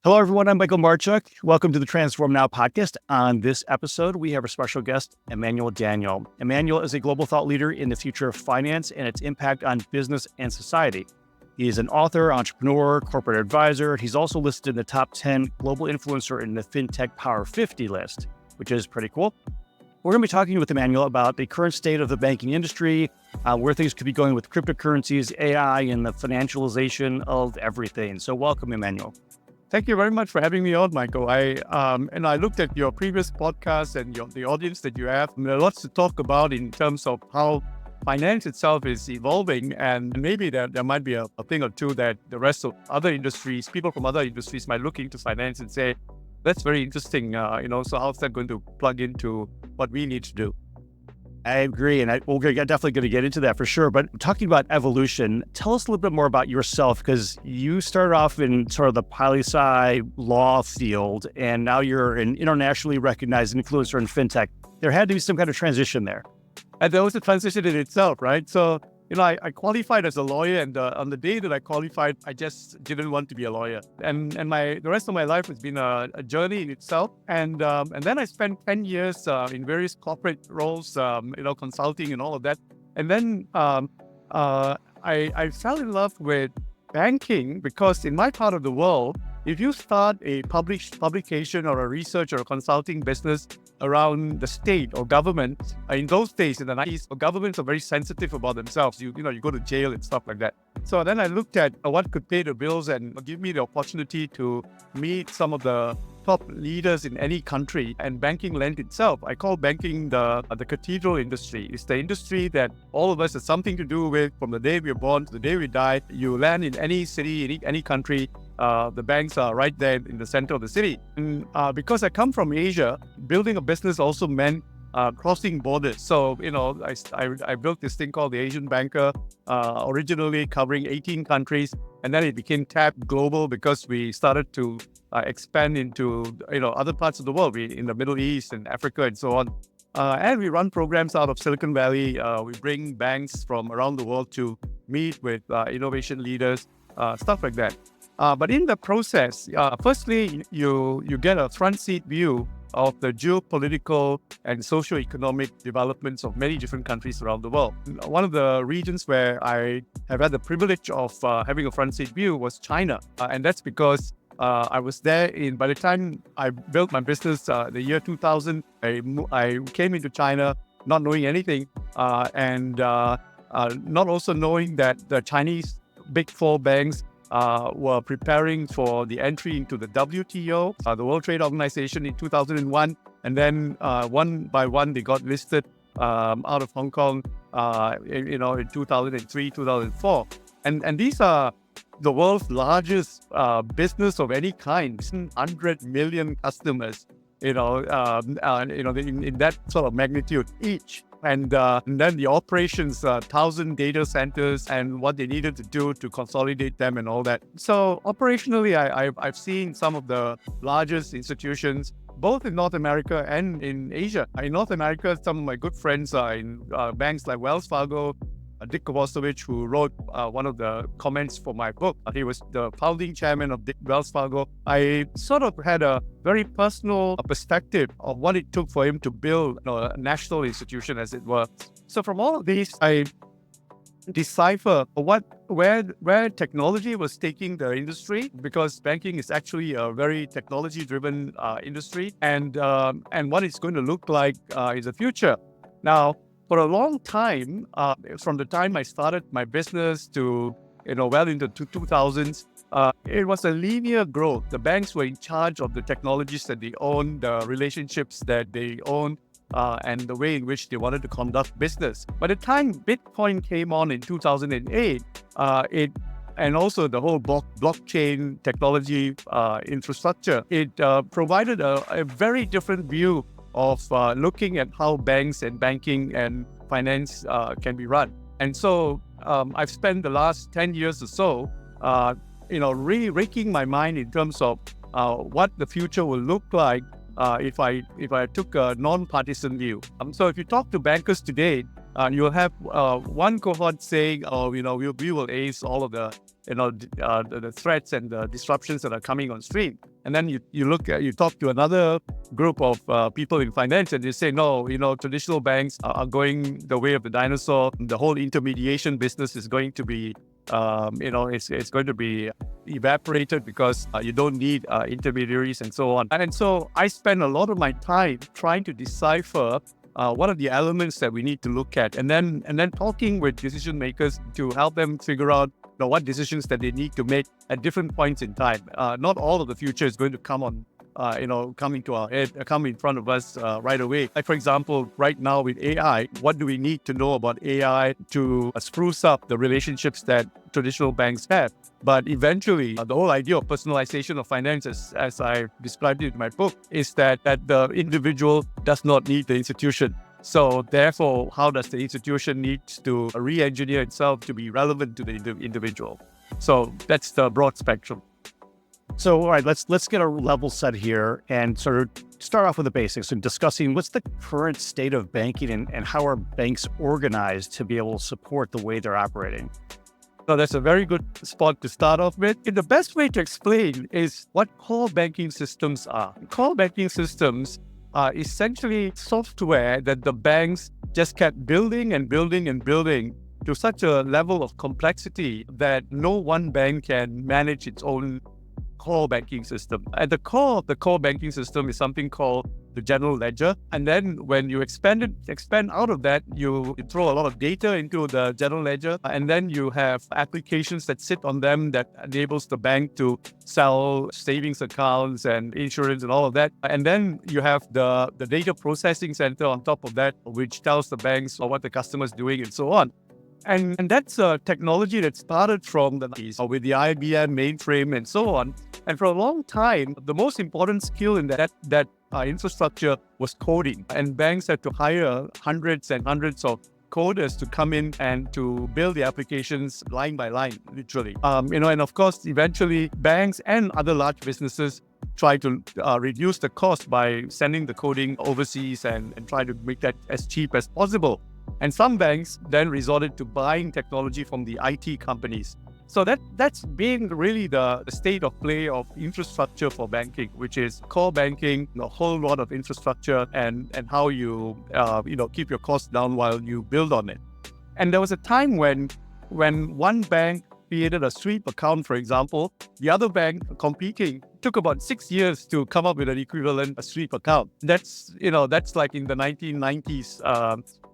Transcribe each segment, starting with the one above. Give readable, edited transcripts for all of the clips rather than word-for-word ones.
Hello, everyone. I'm Michael Marchuk. Welcome to the Transform Now podcast. On this episode, we have a special guest, Emmanuel Daniel. Emmanuel is a global thought leader in the future of finance and its impact on business and society. He is an author, entrepreneur, corporate advisor. He's also listed in the top 10 global influencer in the FinTech Power 50 list, which is pretty cool. We're going to be talking with Emmanuel about the current state of the banking industry, where things could be going with cryptocurrencies, AI, and the financialization of everything. So welcome, Emmanuel. Thank you very much for having me on, Michael. I looked at your previous podcast and the audience that you have. There are lots to talk about in terms of how finance itself is evolving, and maybe there might be a thing or two that the rest of other industries, people from other industries might look into finance and say, that's very interesting, so how's that going to plug into what we need to do? I agree, and we're definitely going to get into that for sure. But talking about evolution, tell us a little bit more about yourself, because you started off in sort of the poli-sci law field, and now you're an internationally recognized influencer in fintech. There had to be some kind of transition there. And there was a transition in itself, right? So, I qualified as a lawyer, and on the day that I qualified, I just didn't want to be a lawyer. And the rest of my life has been a journey in itself. And then I spent 10 years in various corporate roles, consulting and all of that. And then I fell in love with banking, because in my part of the world, if you start a publication or a research or a consulting business around the state or government, in those days in the 90s, governments are very sensitive about themselves. You go to jail and stuff like that. So then I looked at what could pay the bills and give me the opportunity to meet some of the top leaders in any country, and banking lent itself. I call banking the cathedral industry. It's the industry that all of us have something to do with from the day we're born to the day we die. You land in any city, in any country, the banks are right there in the center of the city. And because I come from Asia, building a business also meant crossing borders. So, I built this thing called the Asian Banker, originally covering 18 countries. And then it became Tab Global because we started to expand into, other parts of the world, in the Middle East and Africa and so on. And we run programs out of Silicon Valley. We bring banks from around the world to meet with innovation leaders, stuff like that. But in the process, firstly, you get a front seat view of the geopolitical and socio-economic developments of many different countries around the world. One of the regions where I have had the privilege of having a front seat view was China. And that's because I was there by the time I built my business, the year 2000, I came into China not knowing anything and not also knowing that the Chinese big four banks were preparing for the entry into the WTO, the World Trade Organization, in 2001. And then one by one, they got listed out of Hong Kong, in 2003, 2004. And these are the world's largest business of any kind, 100 million customers, in that sort of magnitude each. And then the operations, 1,000 data centers and what they needed to do to consolidate them and all that. So operationally, I've seen some of the largest institutions, both in North America and in Asia. In North America, some of my good friends are in banks like Wells Fargo. Dick Kovacevich, who wrote one of the comments for my book. He was the founding chairman of Wells Fargo. I sort of had a very personal perspective of what it took for him to build a national institution, as it were. So from all of these, I decipher where technology was taking the industry, because banking is actually a very technology-driven industry, and what it's going to look like in the future. Now, for a long time, from the time I started my business to, well into the 2000s, it was a linear growth. The banks were in charge of the technologies that they own, the relationships that they own, and the way in which they wanted to conduct business. By the time Bitcoin came on in 2008, and also the whole blockchain technology infrastructure, it provided a very different view of looking at how banks and banking and finance can be run. And so I've spent the last 10 years or so, really raking my mind in terms of what the future will look like if I took a non-partisan view. So if you talk to bankers today, You'll have one cohort saying, "Oh, we will ace all of the the threats and the disruptions that are coming on stream." And then you talk to another group of people in finance, and they say, "No, traditional banks are going the way of the dinosaur. The whole intermediation business is going to be, it's going to be evaporated because you don't need intermediaries and so on." And so I spend a lot of my time trying to decipher what are the elements that we need to look at, and then talking with decision makers to help them figure out what decisions that they need to make at different points in time. Not all of the future is going to come on, come into our head, come in front of us right away. Like, for example, right now with AI, what do we need to know about AI to spruce up the relationships that traditional banks have? But eventually, the whole idea of personalization of finance, as I described it in my book, is that the individual does not need the institution. So therefore, how does the institution need to re-engineer itself to be relevant to the individual? So that's the broad spectrum. So, all right, let's get a level set here and sort of start off with the basics and discussing what's the current state of banking and how are banks organized to be able to support the way they're operating. So that's a very good spot to start off with. And the best way to explain is what core banking systems are. Core banking systems are essentially software that the banks just kept building and building and building to such a level of complexity that no one bank can manage its own core banking system. At the core of the core banking system is something called the general ledger. And then when you expand out of that, you throw a lot of data into the general ledger. And then you have applications that sit on them that enables the bank to sell savings accounts and insurance and all of that. And then you have the data processing center on top of that, which tells the banks what the customer is doing and so on. And that's a technology that started from the 90s with the IBM mainframe and so on. And for a long time, the most important skill in that infrastructure was coding. And banks had to hire hundreds and hundreds of coders to come in and to build the applications line by line, literally. And of course, eventually banks and other large businesses try to reduce the cost by sending the coding overseas and try to make that as cheap as possible. And some banks then resorted to buying technology from the IT companies. So that's been really the state of play of infrastructure for banking, which is core banking, a whole lot of infrastructure and how you keep your costs down while you build on it. And there was a time when one bank created a sweep account, for example, the other bank competing took about 6 years to come up with an equivalent sweep account. That's like in the 1990s,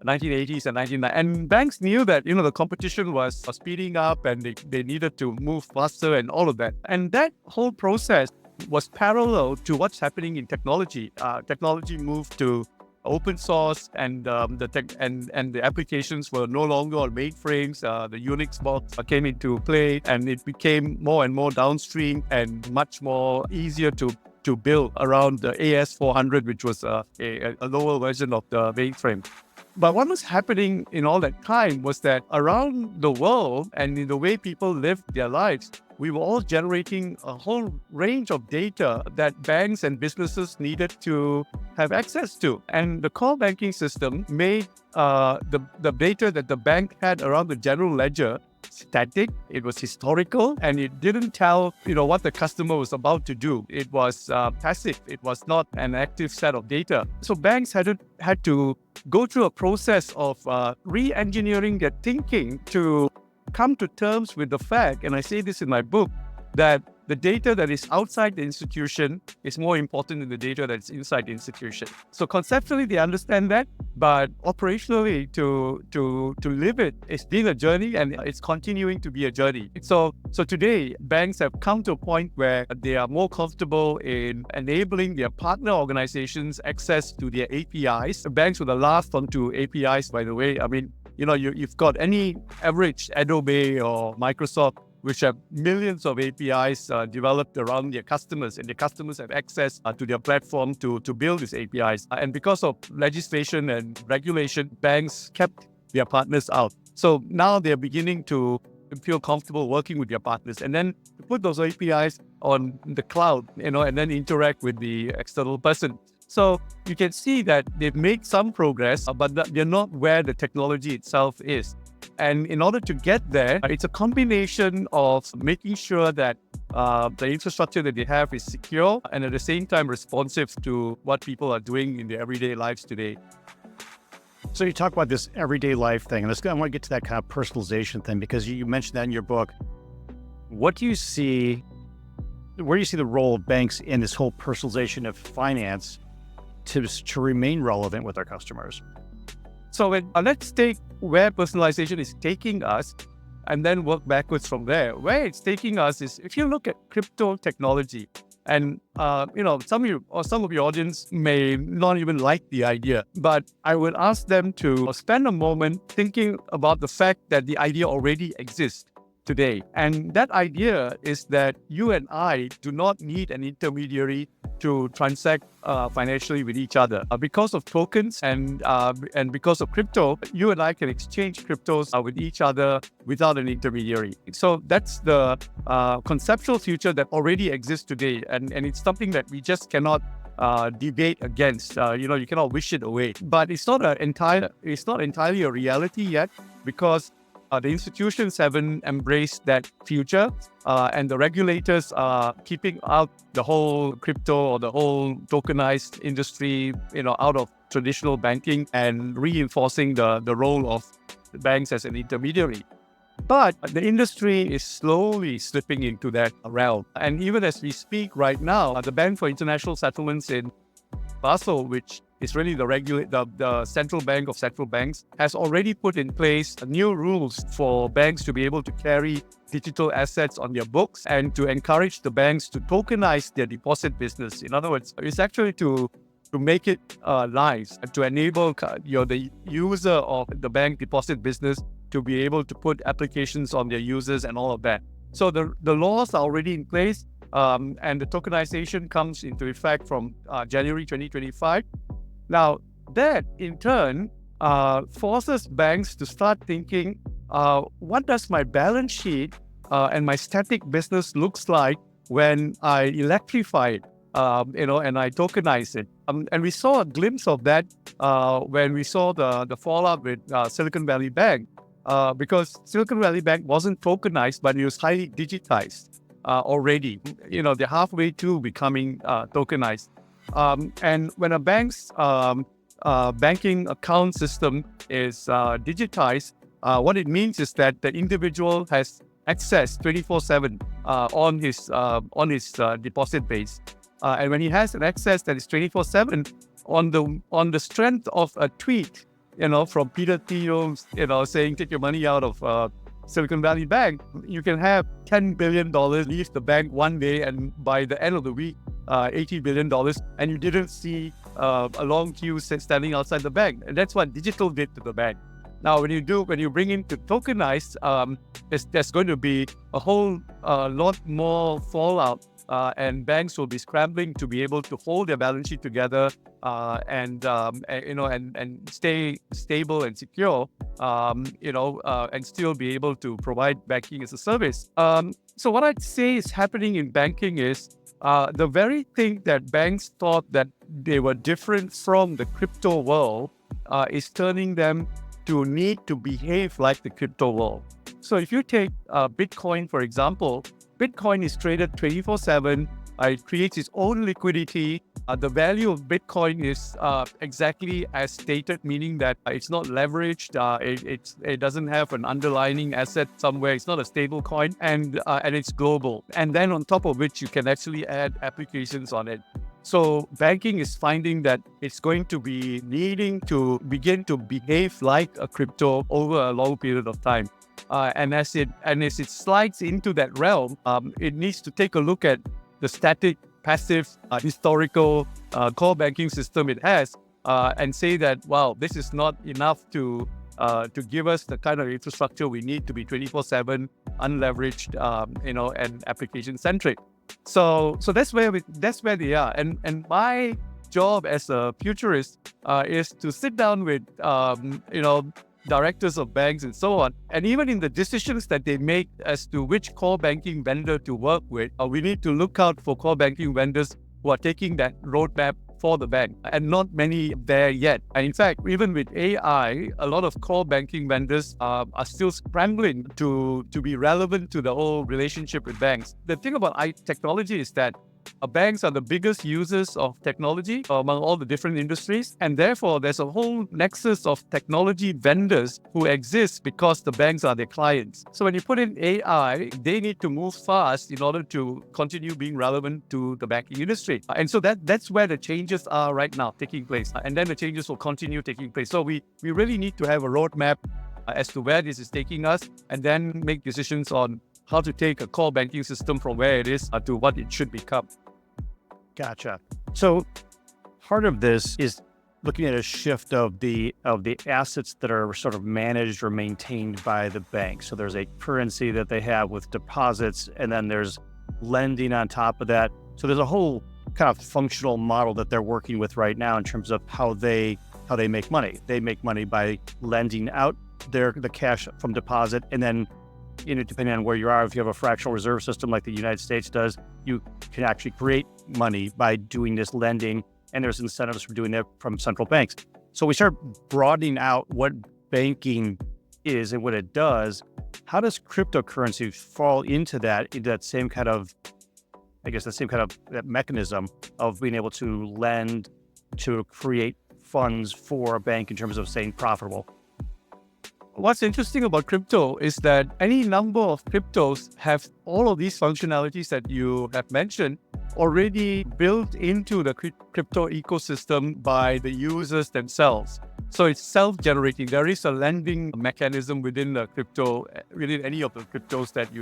1980s and 1990s. And banks knew that, the competition was speeding up and they needed to move faster and all of that. And that whole process was parallel to what's happening in technology. Technology moved to open source, and the applications were no longer on mainframes. The Unix box came into play, and it became more and more downstream and much more easier to build around the AS400, which was a lower version of the mainframe. But what was happening in all that time was that around the world and in the way people lived their lives, we were all generating a whole range of data that banks and businesses needed to have access to. And the core banking system made the data that the bank had around the general ledger static. It was historical, and it didn't tell what the customer was about to do. It was passive. It was not an active set of data. So banks had to go through a process of re-engineering their thinking to come to terms with the fact, and I say this in my book, that the data that is outside the institution is more important than the data that's inside the institution. So conceptually, they understand that, but operationally, to live it, it's been a journey, and it's continuing to be a journey. So today, banks have come to a point where they are more comfortable in enabling their partner organizations access to their APIs. The banks were the last onto APIs, by the way. I mean, you've got any average Adobe or Microsoft, which have millions of APIs developed around their customers, and their customers have access to their platform to build these APIs. And because of legislation and regulation, banks kept their partners out. So now they're beginning to feel comfortable working with their partners, and then to put those APIs on the cloud, and then interact with the external person. So you can see that they've made some progress, but they're not where the technology itself is. And in order to get there, it's a combination of making sure that the infrastructure that they have is secure and at the same time responsive to what people are doing in their everyday lives today. So you talk about this everyday life thing, and I want to get to that kind of personalization thing, because you mentioned that in your book. What do you see, where do you see the role of banks in this whole personalization of finance to remain relevant with our customers? So let's take where personalization is taking us and then work backwards from there. Where it's taking us is, if you look at crypto technology, and some of your audience may not even like the idea, but I would ask them to spend a moment thinking about the fact that the idea already exists today. And that idea is that you and I do not need an intermediary to transact financially with each other. Because of tokens and because of crypto, you and I can exchange cryptos with each other without an intermediary. So that's the conceptual future that already exists today, and it's something that we just cannot debate against. You cannot wish it away. But it's not entirely a reality yet, because the institutions haven't embraced that future, and the regulators are keeping out the whole crypto or the whole tokenized industry, out of traditional banking, and reinforcing the role of the banks as an intermediary. But the industry is slowly slipping into that realm. And even as we speak right now, the Bank for International Settlements in Basel, which is really the central bank of central banks, has already put in place new rules for banks to be able to carry digital assets on their books and to encourage the banks to tokenize their deposit business. In other words, it's actually to make it live, to enable the user of the bank deposit business to be able to put applications on their users and all of that. So the laws are already in place, and the tokenization comes into effect from January 2025. Now, that in turn forces banks to start thinking, what does my balance sheet and my static business looks like when I electrify it, and I tokenize it. And we saw a glimpse of that when we saw the fallout with Silicon Valley Bank, because Silicon Valley Bank wasn't tokenized, but it was highly digitized already. They're halfway to becoming tokenized. And when a bank's banking account system is digitized, what it means is that the individual has access 24/7 on his deposit base. And when he has an access that is 24/7 on the strength of a tweet, from Peter Thiel, saying take your money out of Silicon Valley Bank, you can have $10 billion leave the bank one day, and by the end of the week, $80 billion, and you didn't see a long queue standing outside the bank. And that's what digital did to the bank. Now, when you bring in to tokenize, there's going to be a whole lot more fallout, and banks will be scrambling to be able to hold their balance sheet together, and stay stable and secure, and still be able to provide banking as a service. So what I'd say is happening in banking is the very thing that banks thought that they were different from the crypto world is turning them to need to behave like the crypto world. So if you take Bitcoin, for example, Bitcoin is traded 24/7. It creates its own liquidity. The value of Bitcoin is exactly as stated, meaning that it's not leveraged. It doesn't have an underlying asset somewhere. It's not a stable coin, and it's global. And then on top of which, you can actually add applications on it. So banking is finding that it's going to be needing to begin to behave like a crypto over a long period of time. And as it slides into that realm, it needs to take a look at the static, passive, historical core banking system it has, and say that, wow, this is not enough to give us the kind of infrastructure we need to be 24/7, unleveraged, and application centric. So that's where they are. And my job as a futurist is to sit down with directors of banks and so on, and even in the decisions that they make as to which core banking vendor to work with, we need to look out for core banking vendors who are taking that roadmap for the bank, and not many there yet. And in fact, even with AI, a lot of core banking vendors are still scrambling to be relevant to the whole relationship with banks. The thing about technology is that banks are the biggest users of technology among all the different industries, and therefore there's a whole nexus of technology vendors who exist because the banks are their clients. So when you put in AI, they need to move fast in order to continue being relevant to the banking industry. And so that's where the changes are right now taking place. And then the changes will continue taking place. So we really need to have a roadmap as to where this is taking us, and then make decisions on how to take a core banking system from where it is to what it should become. Gotcha. So part of this is looking at a shift of the assets that are sort of managed or maintained by the bank. So there's a currency that they have with deposits, and then there's lending on top of that. So there's a whole kind of functional model that they're working with right now in terms of how they make money. They make money by lending out the cash from deposit, and then depending on where you are, if you have a fractional reserve system like the United States does, you can actually create money by doing this lending, and there's incentives for doing it from central banks. So we start broadening out what banking is and what it does. How does cryptocurrency fall into that same kind of, that mechanism of being able to lend to create funds for a bank in terms of staying profitable? What's interesting about crypto is that any number of cryptos have all of these functionalities that you have mentioned already built into the crypto ecosystem by the users themselves. So it's self-generating. There is a lending mechanism within the crypto, within any of the cryptos that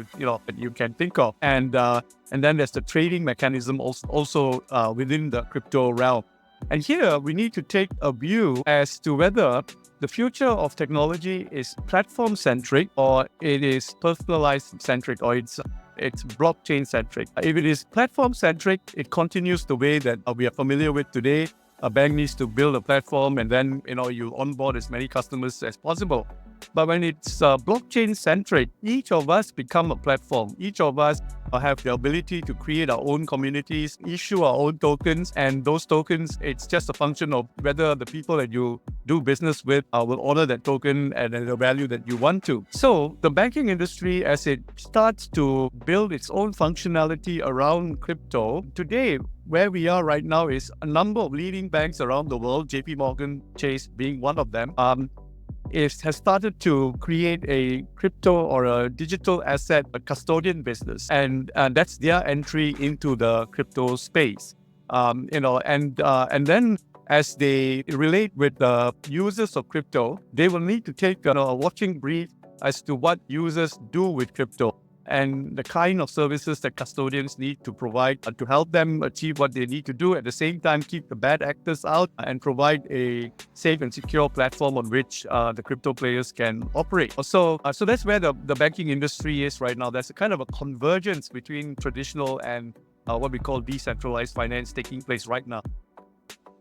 you can think of, and then there's the trading mechanism also within the crypto realm. And here we need to take a view as to whether the future of technology is platform-centric, or it is personalized-centric, or it's blockchain-centric. If it is platform-centric, it continues the way that we are familiar with today. A bank needs to build a platform, and then you onboard as many customers as possible. But when it's blockchain-centric, each of us become a platform. Each of us have the ability to create our own communities, issue our own tokens, and those tokens, it's just a function of whether the people that you do business with will honor that token and the value that you want to. So the banking industry, as it starts to build its own functionality around crypto, today, where we are right now is a number of leading banks around the world, JP Morgan Chase being one of them, has started to create a crypto or a digital asset, a custodian business, and that's their entry into the crypto space. And then as they relate with the users of crypto, they will need to take a watching brief as to what users do with crypto, and the kind of services that custodians need to provide to help them achieve what they need to do. At the same time, keep the bad actors out and provide a safe and secure platform on which the crypto players can operate. So that's where the banking industry is right now. There's a kind of a convergence between traditional and what we call decentralized finance taking place right now.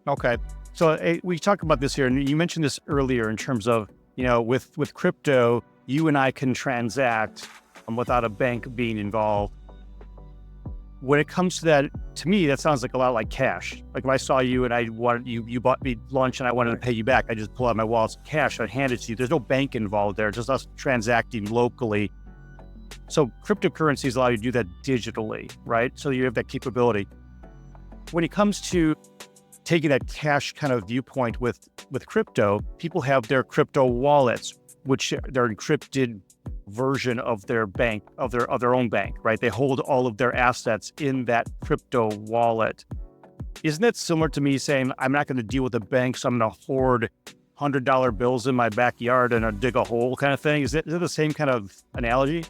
Okay. So we talked about this here, and you mentioned this earlier in terms of, with crypto, you and I can transact without a bank being involved. When it comes to that, to me, that sounds like a lot like cash. Like if I saw you and I wanted you bought me lunch and I wanted to pay you back, I just pull out my wallet's cash, I hand it to you. There's no bank involved there, just us transacting locally. So cryptocurrencies allow you to do that digitally, right? So you have that capability. When it comes to taking that cash kind of viewpoint with crypto, people have their crypto wallets, which they're encrypted version of their bank, of their own bank, right? They hold all of their assets in that crypto wallet. Isn't that similar to me saying, I'm not going to deal with the bank, so I'm going to hoard $100 bills in my backyard and dig a hole kind of thing? Is it the same kind of analogy?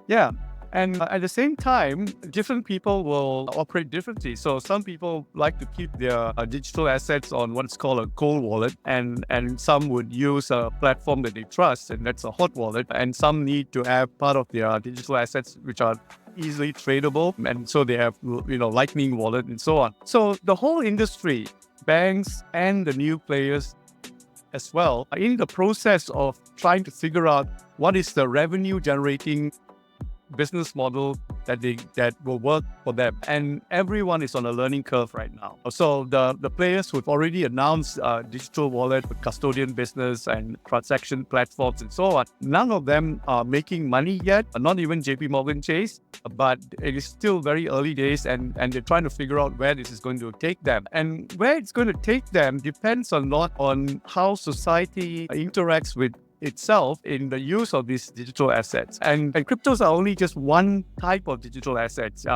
Yeah. And at the same time, different people will operate differently. So some people like to keep their digital assets on what's called a cold wallet, and some would use a platform that they trust, and that's a hot wallet. And some need to have part of their digital assets which are easily tradable, and so they have Lightning wallet and so on. So the whole industry, banks and the new players as well, are in the process of trying to figure out what is the revenue generating business model that will work for them. And everyone is on a learning curve right now. So the players who've already announced digital wallet with custodian business and transaction platforms and so on, none of them are making money yet, not even JP Morgan Chase, but it is still very early days, and they're trying to figure out where this is going to take them. And where it's going to take them depends a lot on how society interacts with itself in the use of these digital assets. And cryptos are only just one type of digital assets.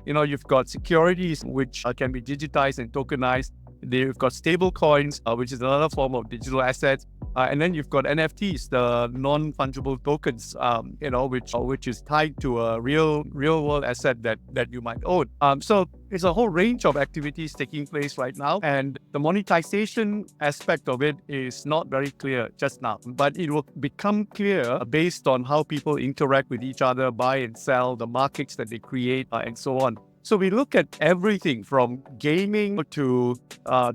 You've got securities, which can be digitized and tokenized. You've got stable coins, which is another form of digital assets. And then you've got NFTs, the non-fungible tokens, which is tied to a real world asset that you might own. So it's a whole range of activities taking place right now, and the monetization aspect of it is not very clear just now, but it will become clear based on how people interact with each other, buy and sell, the markets that they create, and so on. So we look at everything from gaming to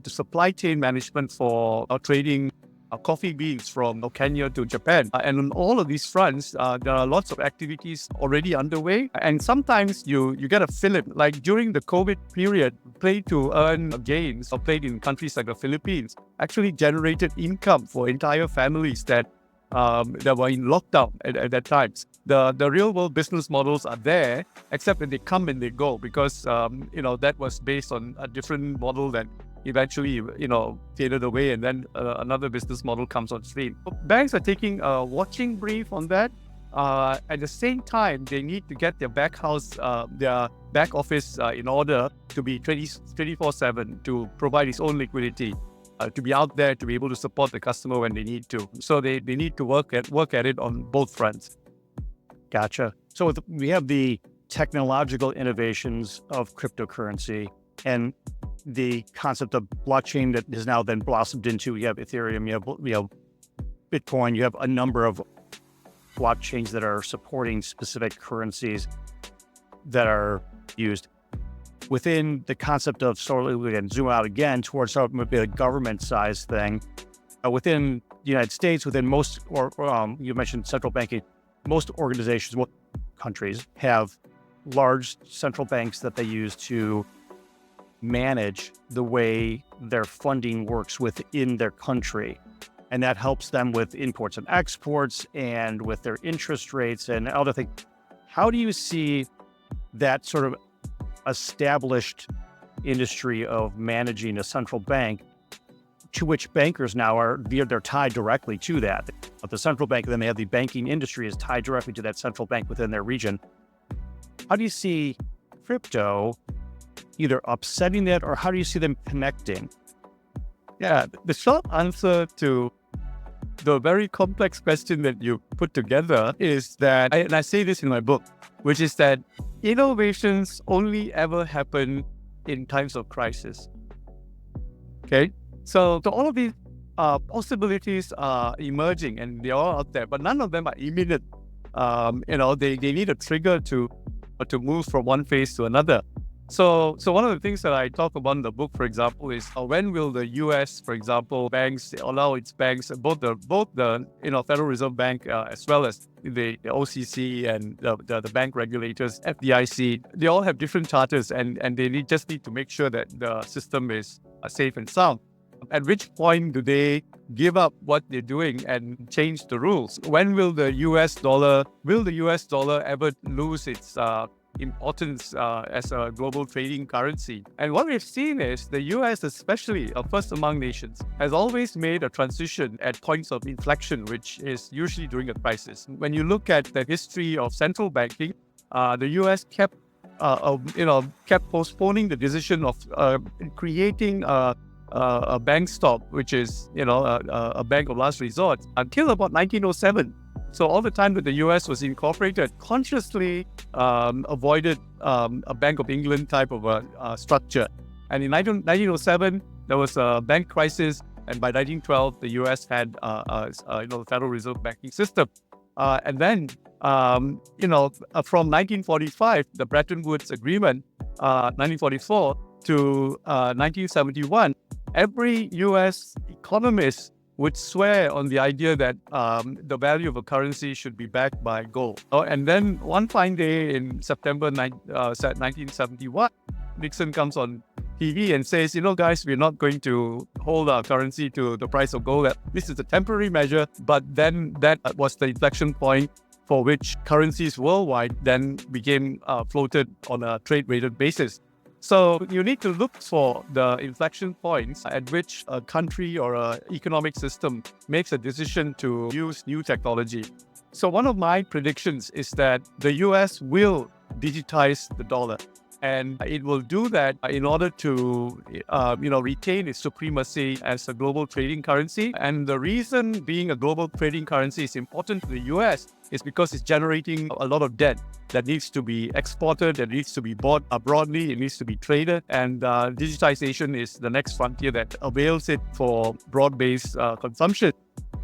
supply chain management for trading coffee beans from Kenya to Japan. And on all of these fronts, there are lots of activities already underway. And sometimes you get a fillip. Like during the COVID period, play to earn games or played in countries like the Philippines actually generated income for entire families that were in lockdown at that time. The real world business models are there, except that they come and they go because, that was based on a different model that eventually, faded away, and then another business model comes on stream. Banks are taking a watching brief on that. At the same time, they need to get their back office in order to be 24/7, to provide its own liquidity, to be out there, to be able to support the customer when they need to. So they need to work at it on both fronts. Gotcha. So we have the technological innovations of cryptocurrency and the concept of blockchain that has now then blossomed into, you have Ethereum, you have Bitcoin, you have a number of blockchains that are supporting specific currencies that are used. Within the concept of, so we can zoom out again towards maybe a government size thing, within the United States, within most, you mentioned central banking, most organizations, most countries have large central banks that they use to manage the way their funding works within their country. And that helps them with imports and exports and with their interest rates and other things. How do you see that sort of established industry of managing a central bank, to which bankers now they're tied directly to that? But the central bank, and then they have the banking industry is tied directly to that central bank within their region. How do you see crypto either upsetting that, or how do you see them connecting? Yeah, the short answer to the very complex question that you put together is that, and I say this in my book, which is that innovations only ever happen in times of crisis. Okay? So all of these possibilities are emerging and they're all out there, but none of them are imminent. They need a trigger to move from one phase to another. So one of the things that I talk about in the book, for example, is when will the U.S., for example, banks allow its banks, both the Federal Reserve Bank as well as the OCC and the bank regulators, FDIC, they all have different charters, and they just need to make sure that the system is safe and sound. At which point do they give up what they're doing and change the rules? When will the US dollar ever lose its importance as a global trading currency? And what we've seen is the US, especially first among nations, has always made a transition at points of inflection, which is usually during a crisis. When you look at the history of central banking, the US kept postponing the decision of creating a bank stop, which is a bank of last resort, until about 1907. So all the time that the US was incorporated, consciously avoided a Bank of England type of a structure. And in 1907, there was a bank crisis, and by 1912, the US had the Federal Reserve banking system. And then from 1945, the Bretton Woods Agreement, 1944 to 1971, every US economist would swear on the idea that the value of a currency should be backed by gold. And then one fine day in September 1971, Nixon comes on TV and says, guys, we're not going to hold our currency to the price of gold. This is a temporary measure, but then that was the inflection point for which currencies worldwide then became floated on a trade-weighted basis. So you need to look for the inflection points at which a country or an economic system makes a decision to use new technology. So one of my predictions is that the US will digitize the dollar. And it will do that in order to, retain its supremacy as a global trading currency. And the reason being a global trading currency is important to the US is because it's generating a lot of debt that needs to be exported, that needs to be bought broadly, it needs to be traded. And digitization is the next frontier that avails it for broad-based consumption.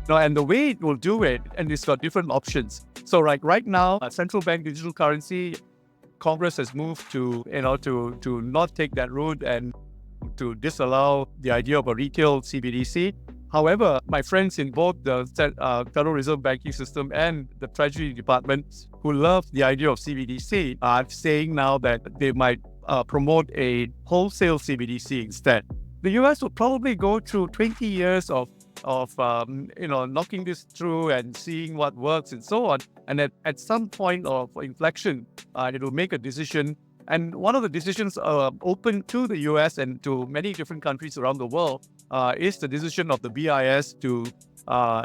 And the way it will do it, and it's got different options. So right now, a central bank digital currency, Congress has moved to not take that route and to disallow the idea of a retail CBDC. However, my friends in both the Federal Reserve banking system and the Treasury Department who love the idea of CBDC are saying now that they might promote a wholesale CBDC instead. The US will probably go through 20 years of knocking this through and seeing what works and so on. And at some point of inflection, it will make a decision. And one of the decisions open to the US and to many different countries around the world is the decision of the BIS to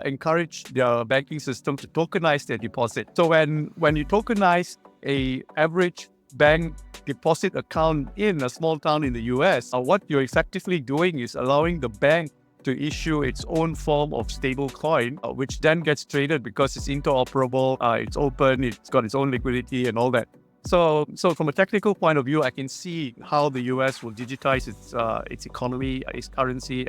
encourage their banking system to tokenize their deposit. So when you tokenize a average bank deposit account in a small town in the US, what you're effectively doing is allowing the bank to issue its own form of stable coin, which then gets traded because it's interoperable, it's open, it's got its own liquidity and all that. So from a technical point of view, I can see how the US will digitize its economy, its currency,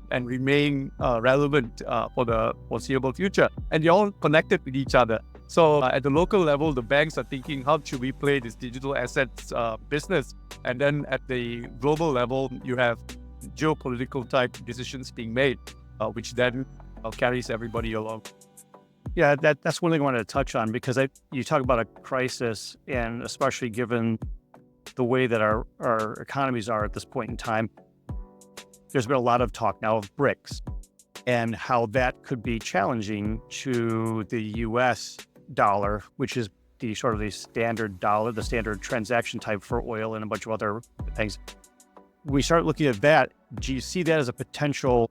and remain relevant for the foreseeable future. And they're all connected with each other. So at the local level, the banks are thinking, how should we play this digital assets business? And then at the global level, you have geopolitical type decisions being made, which then carries everybody along. Yeah, that's one thing I wanted to touch on, because you talk about a crisis, and especially given the way that our economies are at this point in time, there's been a lot of talk now of BRICS and how that could be challenging to the US dollar, which is the sort of the standard dollar, the standard transaction type for oil and a bunch of other things. We start looking at that. Do you see that as a potential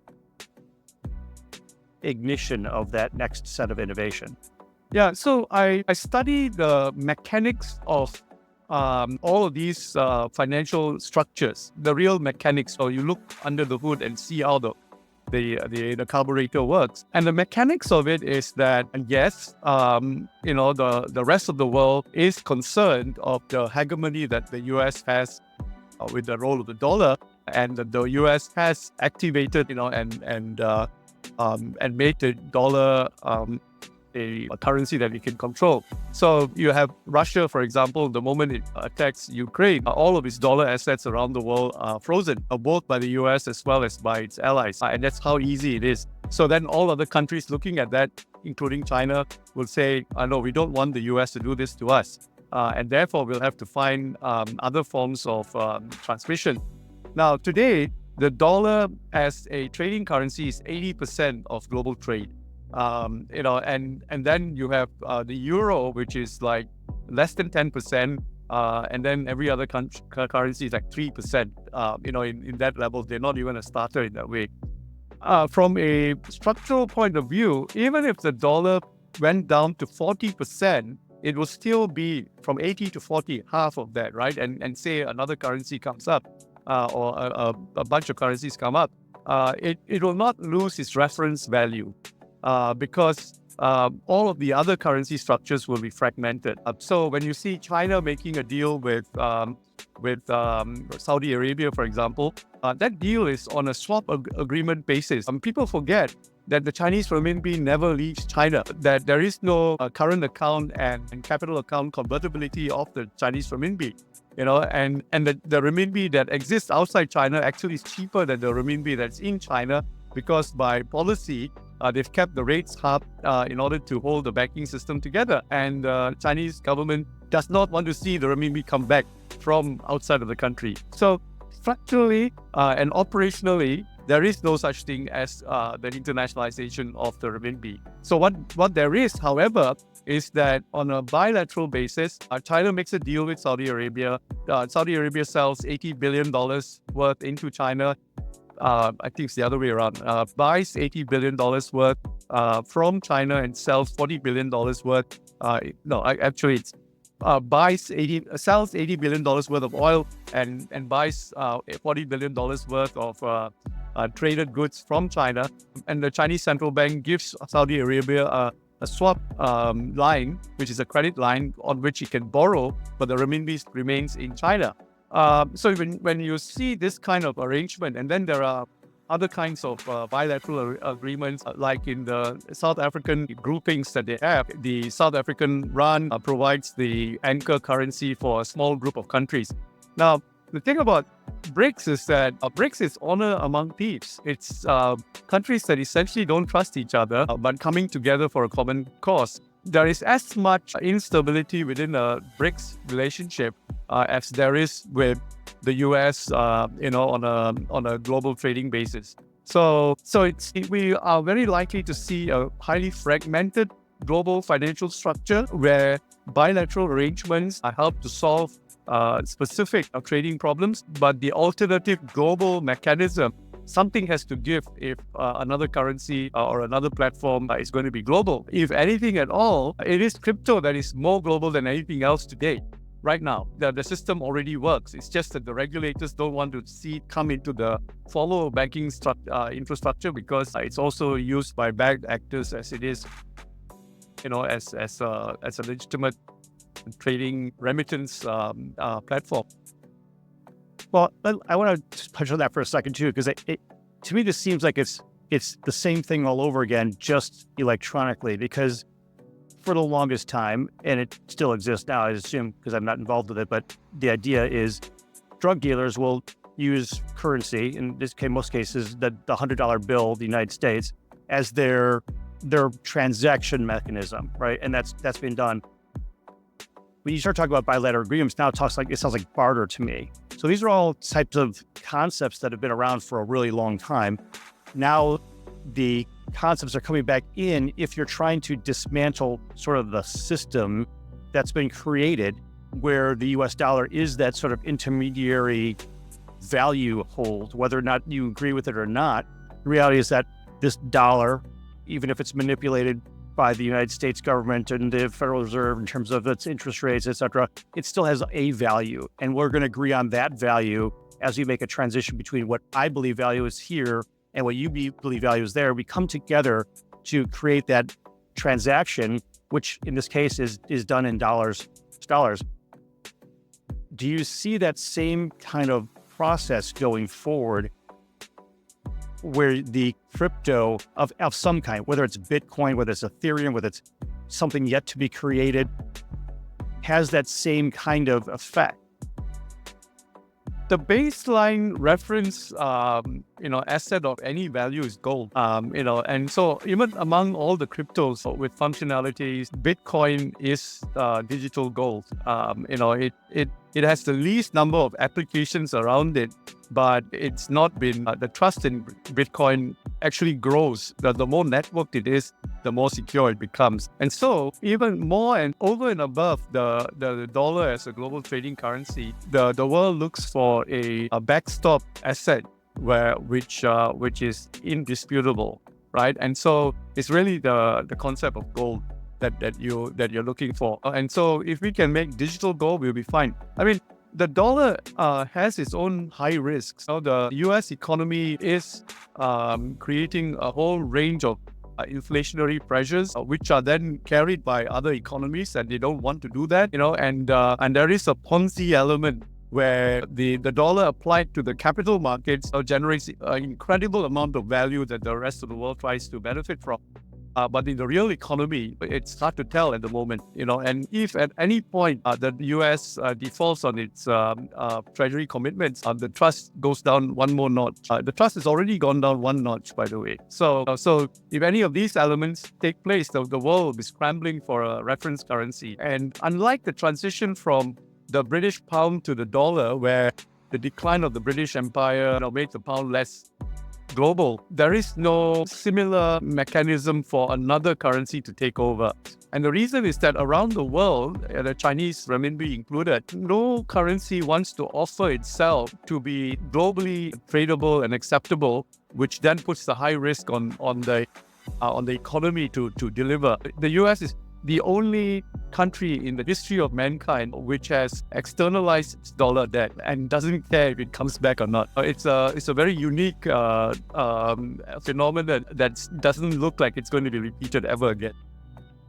ignition of that next set of innovation? Yeah, so I study the mechanics of all of these financial structures, the real mechanics. So you look under the hood and see how the carburetor works. And the mechanics of it is that, yes, the rest of the world is concerned of the hegemony that the US has with the role of the dollar, and the US has activated, and made the dollar a currency that it can control. So you have Russia, for example, the moment it attacks Ukraine, all of its dollar assets around the world are frozen, both by the US as well as by its allies. And that's how easy it is. So then all other countries looking at that, including China, will say, no, we don't want the US to do this to us. And therefore, we'll have to find other forms of transmission. Now, today, the dollar as a trading currency is 80% of global trade. And then you have the euro, which is like less than 10%, and then every other currency is like 3%. In that level, they're not even a starter in that way. From a structural point of view, even if the dollar went down to 40%, it will still be from 80 to 40, half of that, right? And say another currency comes up, or a bunch of currencies come up, it will not lose its reference value. Because all of the other currency structures will be fragmented. So when you see China making a deal with Saudi Arabia, for example, that deal is on a swap agreement basis. People forget that the Chinese renminbi never leaves China, that there is no current account and capital account convertibility of the Chinese renminbi. And the renminbi that exists outside China actually is cheaper than the renminbi that's in China, because by policy, they've kept the rates up in order to hold the banking system together. And the Chinese government does not want to see the renminbi come back from outside of the country. So structurally and operationally, there is no such thing as the internationalization of the renminbi. So what there is, however, is that on a bilateral basis, China makes a deal with Saudi Arabia. Saudi Arabia sells $80 billion worth into China. I think it's the other way around. Buys $80 billion worth from China and sells $40 billion worth. It's sells $80 billion worth of oil and buys $40 billion worth of traded goods from China. And the Chinese central bank gives Saudi Arabia a swap line, which is a credit line on which it can borrow, but the renminbi remains in China. So when you see this kind of arrangement, and then there are other kinds of bilateral agreements, like in the South African groupings that they have, the South African rand provides the anchor currency for a small group of countries. Now, the thing about BRICS is that BRICS is honor among thieves. It's countries that essentially don't trust each other, but coming together for a common cause. There is as much instability within a BRICS relationship as there is with the US, on a global trading basis. So we are very likely to see a highly fragmented global financial structure where bilateral arrangements help to solve specific trading problems, but the alternative global mechanism, something has to give if another currency or another platform is going to be global. If anything at all, it is crypto that is more global than anything else today. Right now, the system already works. It's just that the regulators don't want to see it come into the follow banking infrastructure, because it's also used by bad actors as it is, as a legitimate trading remittance platform. Well, I want to touch on that for a second too, because to me this seems like it's the same thing all over again, just electronically. Because for the longest time, and it still exists now, I assume, because I'm not involved with it, but the idea is drug dealers will use currency, in most cases, the $100 bill of the United States, as their transaction mechanism, right? And that's been done. When you start talking about bilateral agreements, now it sounds like barter to me. So these are all types of concepts that have been around for a really long time. Now the concepts are coming back in if you're trying to dismantle sort of the system that's been created, where the US dollar is that sort of intermediary value hold, whether or not you agree with it or not. The reality is that this dollar, even if it's manipulated by the United States government and the Federal Reserve in terms of its interest rates, et cetera, it still has a value. And we're going to agree on that value as we make a transition between what I believe value is here and what you believe value is there. We come together to create that transaction, which in this case is done in dollars. Do you see that same kind of process going forward, where the crypto of some kind, whether it's Bitcoin, whether it's Ethereum, whether it's something yet to be created, has that same kind of effect? The baseline reference, asset of any value is gold. And so even among all the cryptos with functionalities, Bitcoin is digital gold. It has the least number of applications around it, but it's not been the trust in Bitcoin actually grows. The more networked it is, the more secure it becomes. And so even more and over and above the dollar as a global trading currency, the world looks for a backstop asset which is indisputable, right? And so it's really the concept of gold that you're looking for. And so if we can make digital gold, we'll be fine. I mean, the dollar has its own high risks. So the US economy is creating a whole range of inflationary pressures, which are then carried by other economies, and they don't want to do that, and there is a Ponzi element where the dollar applied to the capital markets generates an incredible amount of value that the rest of the world tries to benefit from. But in the real economy, it's hard to tell at the moment, and if at any point the US defaults on its treasury commitments, the trust goes down one more notch. The trust has already gone down one notch, by the way. So if any of these elements take place, the world will be scrambling for a reference currency. And unlike the transition from the British pound to the dollar, where the decline of the British Empire made the pound less global, there is no similar mechanism for another currency to take over. And the reason is that around the world, the Chinese renminbi included, no currency wants to offer itself to be globally tradable and acceptable, which then puts the high risk on the economy to deliver. The US is the only country in the history of mankind which has externalized its dollar debt and doesn't care if it comes back or not. It's a very unique phenomenon that doesn't look like it's going to be repeated ever again.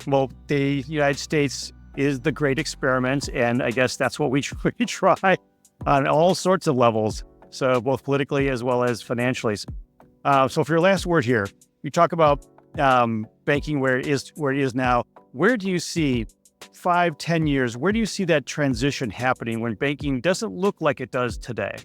Well, the United States is the great experiment, and I guess that's what we try on all sorts of levels, so both politically as well as financially. So for your last word here, you talk about banking where it is now. Where do you see 5-10 years? Where do you see that transition happening when banking doesn't look like it does today?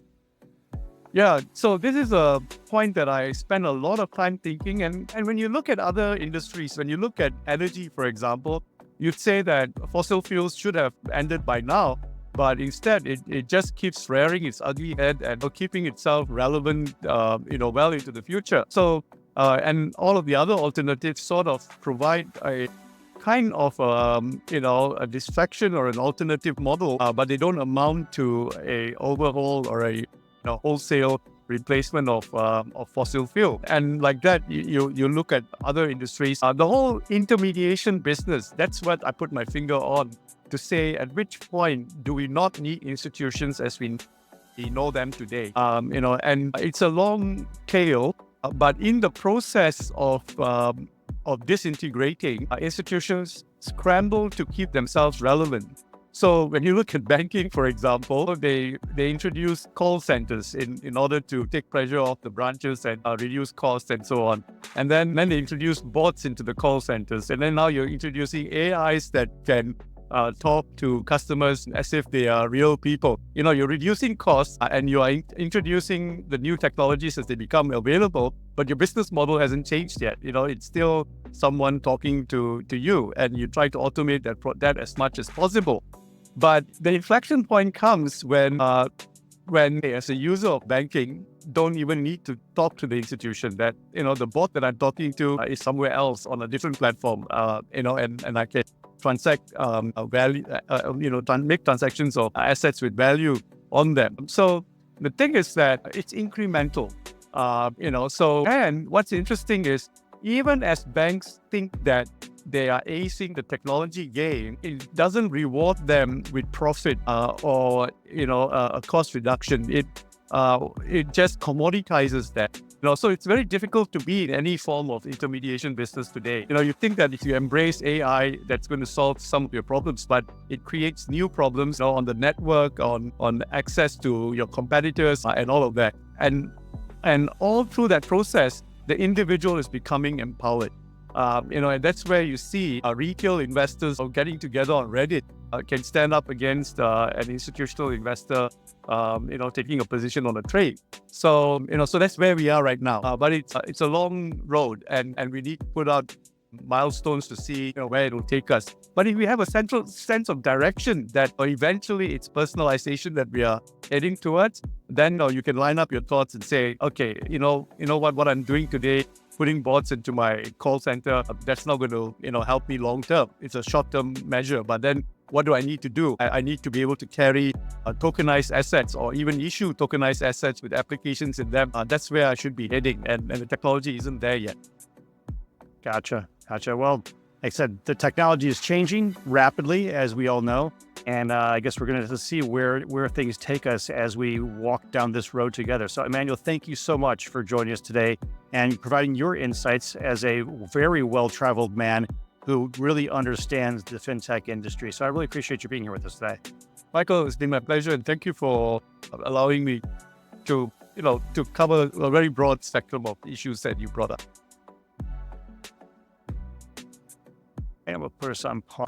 Yeah, so this is a point that I spend a lot of time thinking. And when you look at other industries, when you look at energy, for example, you'd say that fossil fuels should have ended by now. But instead, it just keeps rearing its ugly head and keeping itself relevant, well into the future. So, and all of the other alternatives sort of provide a kind of, a distraction or an alternative model, but they don't amount to a overhaul or a wholesale replacement of fossil fuel. And like that, you look at other industries, the whole intermediation business. That's what I put my finger on to say at which point do we not need institutions as we know them today. And it's a long tail, but in the process of disintegrating, institutions scramble to keep themselves relevant. So when you look at banking, for example, they introduce call centers in order to take pressure off the branches and reduce costs and so on. And then they introduce bots into the call centers. And then now you're introducing AIs that can talk to customers as if they are real people. You're reducing costs and you are introducing the new technologies as they become available, but your business model hasn't changed yet. It's still someone talking to you, and you try to automate that as much as possible. But the inflection point comes when as a user of banking, don't even need to talk to the institution. That the bot that I'm talking to is somewhere else on a different platform. And I can transact value, make transactions of assets with value on them. So the thing is that it's incremental. And what's interesting is even as banks think that they are acing the technology game, it doesn't reward them with profit or a cost reduction. It just commoditizes that. So it's very difficult to be in any form of intermediation business today. You think that if you embrace AI, that's going to solve some of your problems, but it creates new problems on the network, on access to your competitors, and all of that. And all through that process, the individual is becoming empowered. And that's where you see retail investors getting together on Reddit can stand up against an institutional investor, taking a position on a trade. So, so that's where we are right now. But it's a long road, and we need to put out milestones to see where it will take us. But if we have a central sense of direction that eventually it's personalization that we are heading towards, then you can line up your thoughts and say, okay, what I'm doing today, putting bots into my call center, that's not going to help me long term. It's a short term measure. But then what do I need to do? I need to be able to carry tokenized assets or even issue tokenized assets with applications in them. That's where I should be heading, and the technology isn't there yet. Gotcha. Well, like I said, the technology is changing rapidly, as we all know. And I guess we're going to see where things take us as we walk down this road together. So, Emmanuel, thank you so much for joining us today and providing your insights as a very well-traveled man who really understands the fintech industry. So I really appreciate you being here with us today. Michael, it's been my pleasure, and thank you for allowing me to cover a very broad spectrum of issues that you brought up. I'm gonna put us on pause.